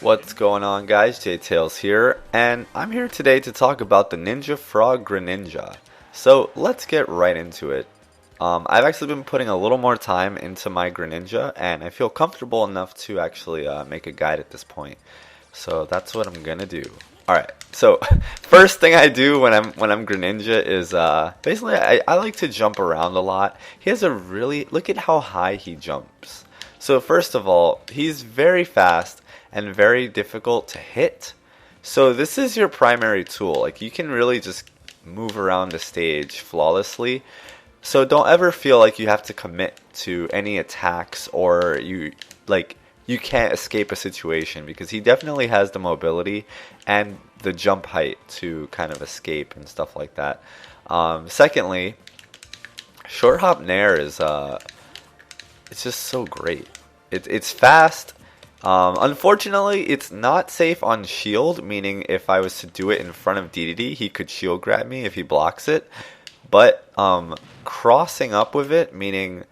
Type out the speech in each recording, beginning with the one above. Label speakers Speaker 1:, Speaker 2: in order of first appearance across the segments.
Speaker 1: What's going on, guys? Tails here, and I'm here today to talk about the Ninja Frog Greninja. So let's get right into it. I've actually been putting a little more time into my Greninja, and I feel comfortable enough to actually make a guide at this point. So that's what I'm gonna do. All right. So first thing I do when I'm Greninja is basically I like to jump around a lot. He has a really look at how high he jumps. So first of all, he's very fast and very difficult to hit. So this is your primary tool. Like you can really just move around the stage flawlessly. So don't ever feel like you have to commit to any attacks or you can't escape a situation because he definitely has the mobility and the jump height to kind of escape and stuff like that. Secondly, short hop nair is it's just so great. It's fast. Unfortunately, it's not safe on shield, meaning if I was to do it in front of DDD, he could shield grab me if he blocks it. But crossing up with it, meaning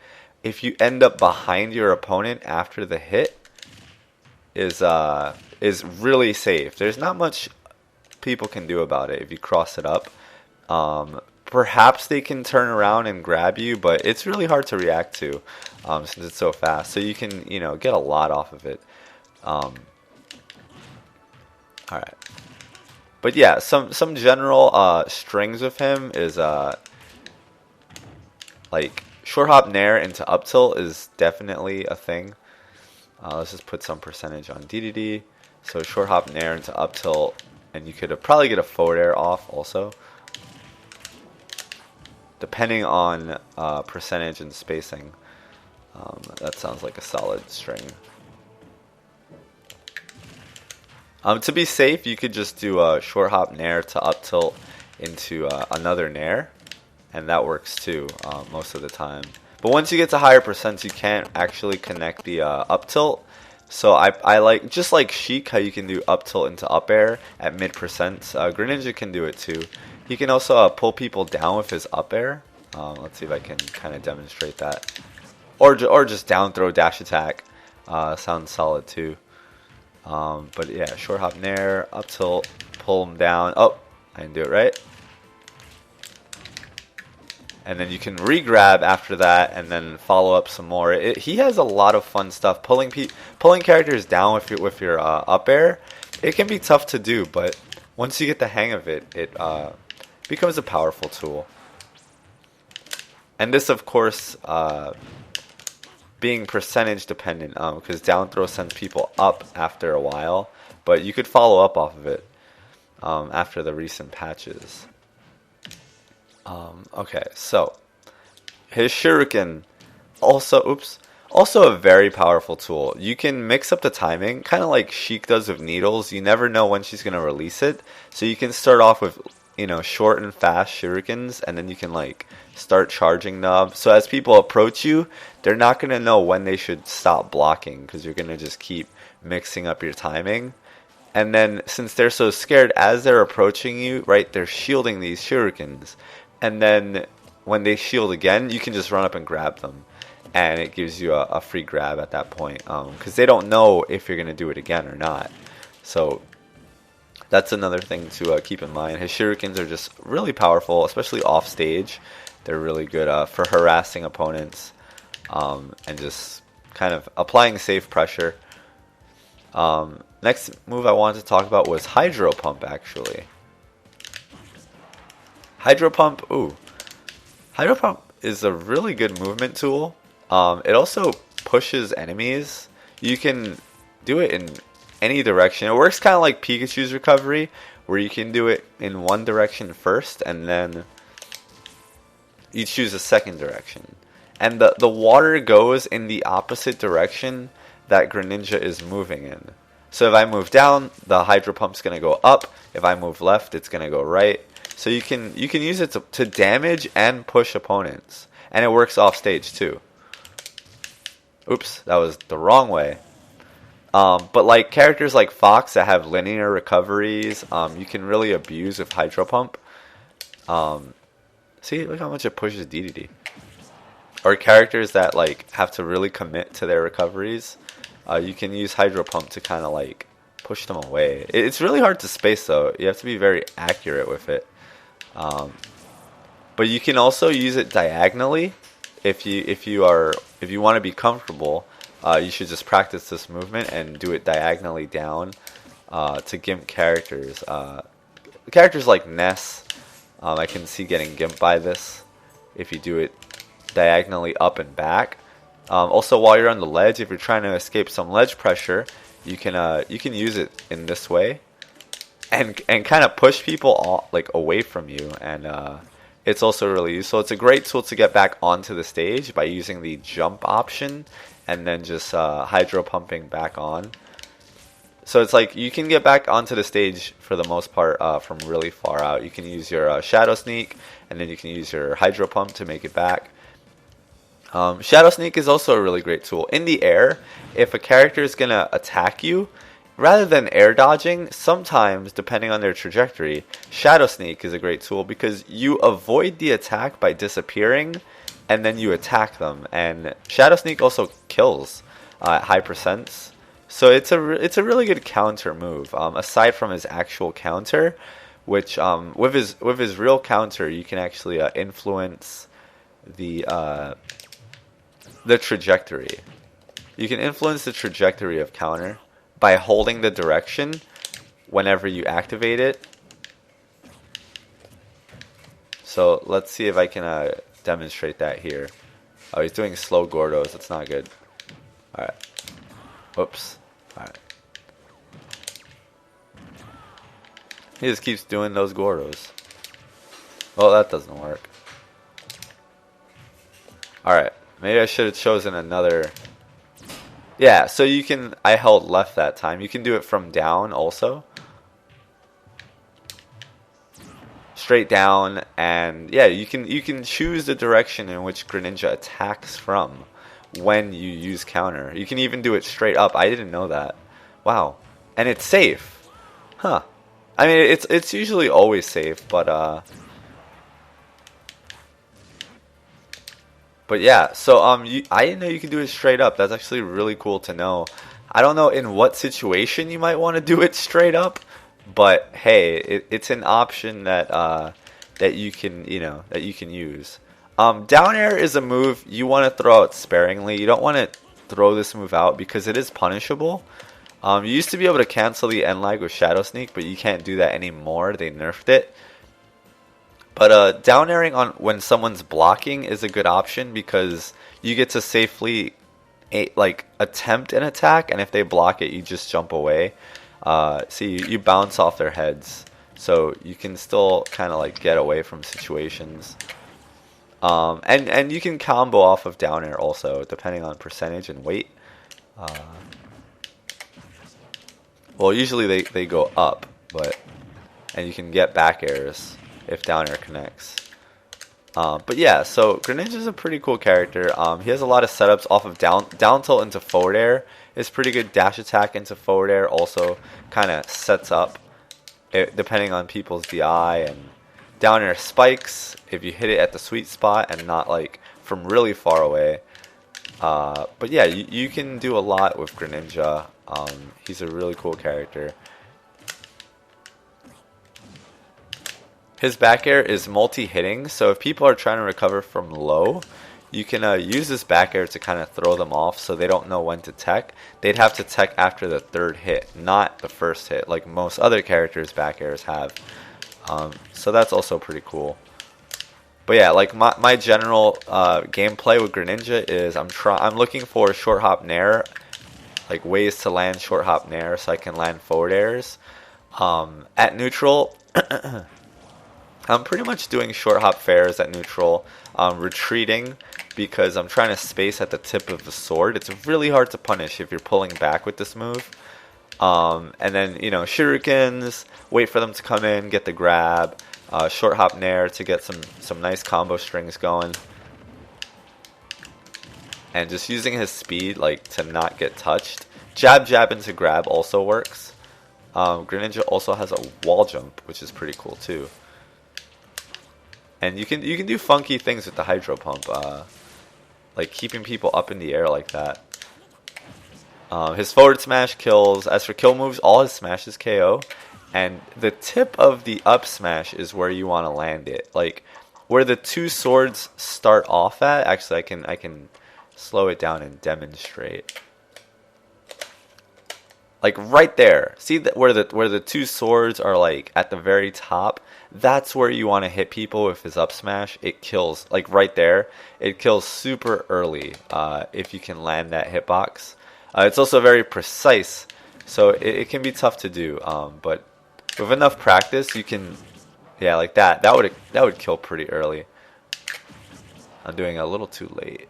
Speaker 1: if you end up behind your opponent after the hit, is really safe. There's not much people can do about it if you cross it up. Perhaps they can turn around and grab you, but it's really hard to react to since it's so fast. So you can, get a lot off of it. All right, but yeah, some general strings of him is like short hop nair into up tilt is definitely a thing. Let's just put some percentage on DDD. So short hop nair into up tilt, and you could probably get a forward air off also, depending on percentage and spacing. That sounds like a solid string. To be safe, you could just do a short hop nair to up tilt into another nair, and that works too most of the time. But once you get to higher percents, you can't actually connect the up tilt. So I like, just like Sheik, how you can do up tilt into up air at mid percents. Greninja can do it too. He can also pull people down with his up air. Let's see if I can kind of demonstrate that. Or just down throw dash attack. Sounds solid too. But yeah, short hop nair, up tilt, pull him down. Oh, I didn't do it right. And then you can re-grab after that, and then follow up some more. He has a lot of fun stuff. Pulling characters down with your up air, it can be tough to do, but once you get the hang of it, it becomes a powerful tool. And this, of course, being percentage dependent, because down throw sends people up after a while, but you could follow up off of it after the recent patches. Okay, so his shuriken also a very powerful tool. You can mix up the timing, kind of like Sheik does with needles. You never know when she's gonna release it, so you can start off with short and fast shurikens, and then you can like start charging them. So as people approach you, they're not gonna know when they should stop blocking because you're gonna just keep mixing up your timing. And then since they're so scared as they're approaching you, right, they're shielding these shurikens. And then when they shield again, you can just run up and grab them. And it gives you a free grab at that point. Because they don't know if you're going to do it again or not. So that's another thing to keep in mind. His shurikens are just really powerful, especially off stage. They're really good for harassing opponents. And just kind of applying safe pressure. Next move I wanted to talk about was Hydro Pump, actually. Hydro Pump, Hydro Pump is a really good movement tool. It also pushes enemies. You can do it in any direction. It works kind of like Pikachu's recovery, where you can do it in one direction first, and then you choose a second direction. And the water goes in the opposite direction that Greninja is moving in. So if I move down, the Hydro Pump's going to go up. If I move left, it's going to go right. So you can use it to damage and push opponents. And it works off stage too. Oops, that was the wrong way. But like characters like Fox that have linear recoveries, you can really abuse with Hydro Pump. See, look how much it pushes DDD. Or characters that like have to really commit to their recoveries, you can use Hydro Pump to kind of like push them away. It's really hard to space though. You have to be very accurate with it. But you can also use it diagonally if you want to be comfortable. You should just practice this movement and do it diagonally down to gimp characters. Characters like Ness, I can see getting gimped by this if you do it diagonally up and back. Also, while you're on the ledge, if you're trying to escape some ledge pressure, you can use it in this way, and kind of push people like away from you, and it's also really useful. It's a great tool to get back onto the stage by using the jump option, and then just hydro pumping back on. So it's like you can get back onto the stage for the most part from really far out. You can use your Shadow Sneak, and then you can use your Hydro Pump to make it back. Shadow Sneak is also a really great tool. In the air, if a character is going to attack you, rather than air dodging, sometimes, depending on their trajectory, Shadow Sneak is a great tool because you avoid the attack by disappearing, and then you attack them. And Shadow Sneak also kills at high percents. So it's a really good counter move. Aside from his actual counter, which with his real counter, you can actually influence the trajectory. You can influence the trajectory of counter by holding the direction whenever you activate it. So let's see if I can demonstrate that here. Oh, he's doing slow Gordos. That's not good. All right. Whoops. Alright. He just keeps doing those Gordos. Well, that doesn't work. Alright. Maybe I should have chosen another. Yeah, so you can. I held left that time. You can do it from down also. Straight down, and yeah, you can choose the direction in which Greninja attacks from when you use counter. You can even do it straight up. I didn't know that. Wow. And it's safe. Huh. I mean, it's usually always safe, but yeah, so I didn't know you could do it straight up. That's actually really cool to know. I don't know in what situation you might want to do it straight up, but hey, it's an option that that you can use. Down air is a move you want to throw out sparingly. You don't want to throw this move out because it is punishable. You used to be able to cancel the end lag with Shadow Sneak, but you can't do that anymore. They nerfed it. But down airing on when someone's blocking is a good option because you get to safely attempt an attack, and if they block it, you just jump away. So you bounce off their heads, so you can still kind of like get away from situations. And you can combo off of down air also, depending on percentage and weight. Well, usually they go up, and you can get back airs if down air connects. But yeah, so Greninja is a pretty cool character. He has a lot of setups off of down tilt into forward air. Is pretty good. Dash attack into forward air also kind of sets up depending on people's DI, and down air spikes if you hit it at the sweet spot and not like from really far away. But yeah, you can do a lot with Greninja. He's a really cool character. His back air is multi-hitting, so if people are trying to recover from low, you can use this back air to kind of throw them off so they don't know when to tech. They'd have to tech after the third hit, not the first hit, like most other characters' back airs have. So that's also pretty cool. But yeah, like my general gameplay with Greninja is I'm looking for short hop nair, like ways to land short hop nair so I can land forward airs. At neutral, I'm pretty much doing short hop fairs at neutral, retreating because I'm trying to space at the tip of the sword. It's really hard to punish if you're pulling back with this move. And then, shurikens, wait for them to come in, get the grab, short hop nair to get some nice combo strings going. And just using his speed to not get touched. Jab into grab also works. Greninja also has a wall jump, which is pretty cool too. And you can do funky things with the hydro pump, like keeping people up in the air like that. His forward smash kills. As for kill moves, all his smashes KO. And the tip of the up smash is where you want to land it. Like where the two swords start off at. Actually, I can slow it down and demonstrate. Like right there. See that where the two swords are like at the very top? That's where you want to hit people with his up smash. It kills like right there. It kills super early if you can land that hitbox. It's also very precise, so it can be tough to do. But with enough practice, you can, yeah, like that. That would kill pretty early. I'm doing it a little too late.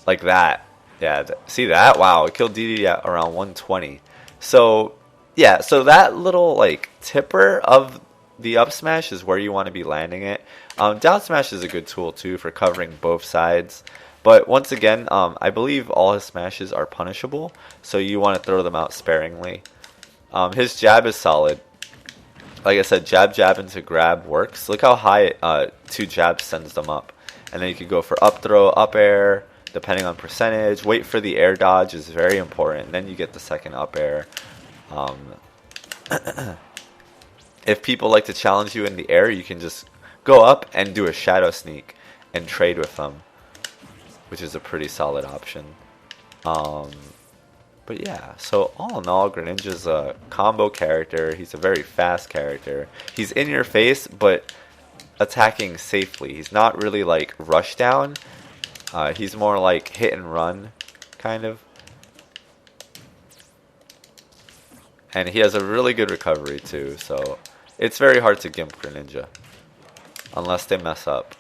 Speaker 1: Like that. Yeah, see that? Wow, it killed DD at around 120. So, yeah, so that little like tipper of the up smash is where you want to be landing it. Down smash is a good tool too for covering both sides. But once again, I believe all his smashes are punishable, so you want to throw them out sparingly. His jab is solid. Like I said, jab into grab works. Look how high 2 jabs sends them up. And then you could go for up throw, up air, depending on percentage. Wait for the air dodge is very important. And then you get the second up air. If people like to challenge you in the air, you can just go up and do a shadow sneak and trade with them, which is a pretty solid option. But yeah, so all in all, Greninja's a combo character. He's a very fast character. He's in your face, but attacking safely. He's not really like rush down. He's more like hit and run, kind of. And he has a really good recovery too, so it's very hard to gimp Greninja. Unless they mess up.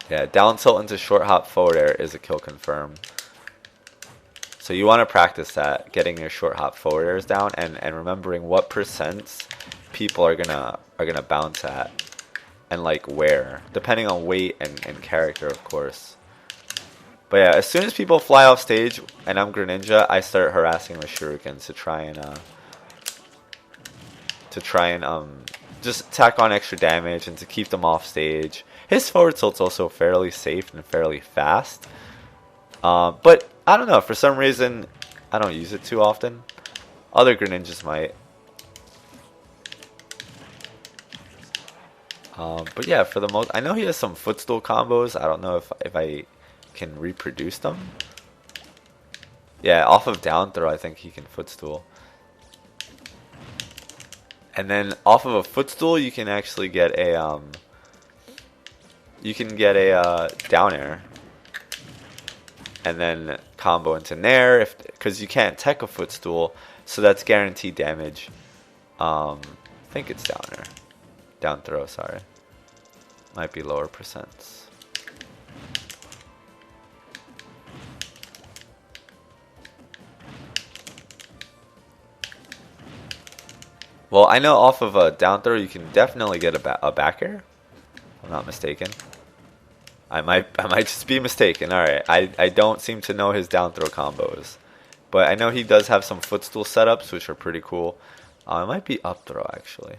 Speaker 1: Yeah, down tilt into short hop forward air is a kill confirm. So you want to practice that, getting your short hop forward airs down and remembering what percents people are gonna bounce at. And like where. Depending on weight and character, of course. But yeah, as soon as people fly off stage and I'm Greninja, I start harassing with shurikens to try and just tack on extra damage and to keep them off stage. His forward tilt's also fairly safe and fairly fast. But I don't know, for some reason I don't use it too often. Other Greninjas might. But yeah, for the most, I know he has some footstool combos. I don't know if I can reproduce them. Yeah, off of down throw, I think he can footstool. And then off of a footstool, you can actually get a down air, and then combo into nair because you can't tech a footstool, so that's guaranteed damage. I think it's down air, down throw. Sorry, might be lower percents. Well, I know off of a down throw you can definitely get a back air. If I'm not mistaken. I might just be mistaken. Alright, I don't seem to know his down throw combos. But I know he does have some footstool setups, which are pretty cool. It might be up throw, actually.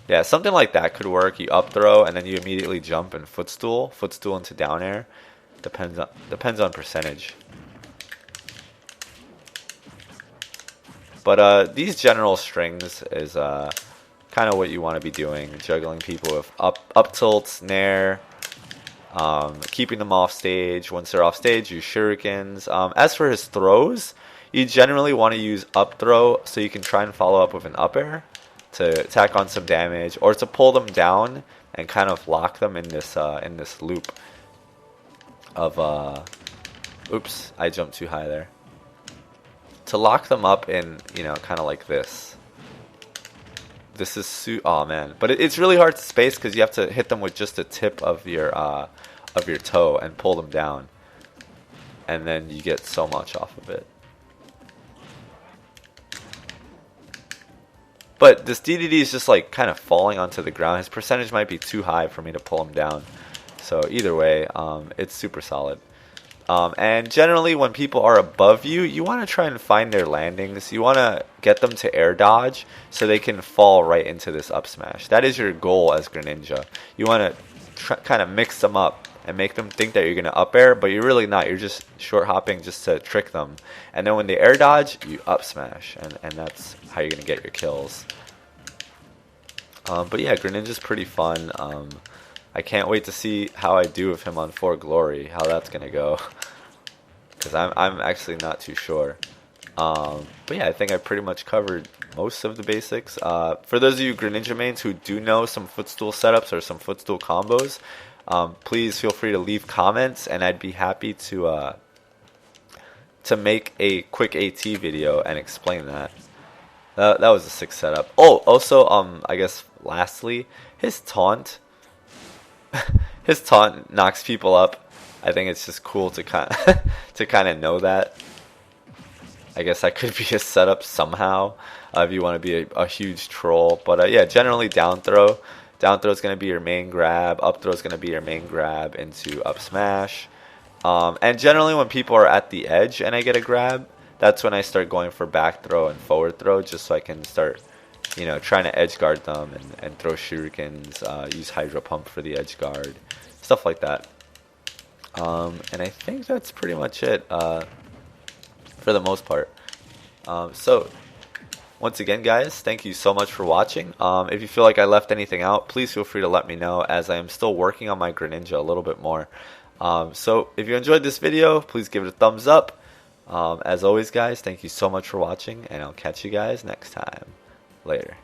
Speaker 1: Yeah, something like that could work. You up throw, and then you immediately jump and footstool. Footstool into down air. Depends on percentage. But these general strings is kind of what you want to be doing, juggling people with up tilts, nair, keeping them off stage. Once they're off stage, use shurikens. As for his throws, you generally want to use up throw so you can try and follow up with an up air to tack on some damage, or to pull them down and kind of lock them in this loop of oops, I jumped too high there. To lock them up in, you know, kind of like this. This is oh man, but it's really hard to space because you have to hit them with just the tip of your toe and pull them down, and then you get so much off of it. But this DDD is just like kind of falling onto the ground. His percentage might be too high for me to pull him down. So either way, it's super solid. And generally when people are above you, you want to try and find their landings. You want to get them to air dodge so they can fall right into this up smash. That is your goal as Greninja. You want to kind of mix them up and make them think that you're going to up air, but you're really not. You're just short hopping just to trick them. And then when they air dodge, you up smash, and that's how you're going to get your kills. But yeah, Greninja's pretty fun. I can't wait to see how I do with him on 4 Glory, how that's going to go. Because I'm actually not too sure. But yeah, I think I pretty much covered most of the basics. For those of you Greninja mains who do know some footstool setups or some footstool combos, please feel free to leave comments, and I'd be happy to make a quick AT video and explain that. That was a sick setup. Oh, also, I guess lastly, his taunt, his taunt knocks people up. I think it's just cool to kind of know that. I guess that could be a setup somehow if you want to be a huge troll. But yeah, generally down throw. Down throw is going to be your main grab. Up throw is going to be your main grab into up smash. And generally when people are at the edge and I get a grab, that's when I start going for back throw and forward throw, just so I can start, you know, trying to edge guard them and throw shurikens, use Hydro Pump for the edge guard, stuff like that. And I think that's pretty much it. For the most part. So once again, guys, thank you so much for watching. If you feel like I left anything out, please feel free to let me know, as I am still working on my Greninja a little bit more. So if you enjoyed this video, please give it a thumbs up. As always, guys, thank you so much for watching, and I'll catch you guys next time. Later.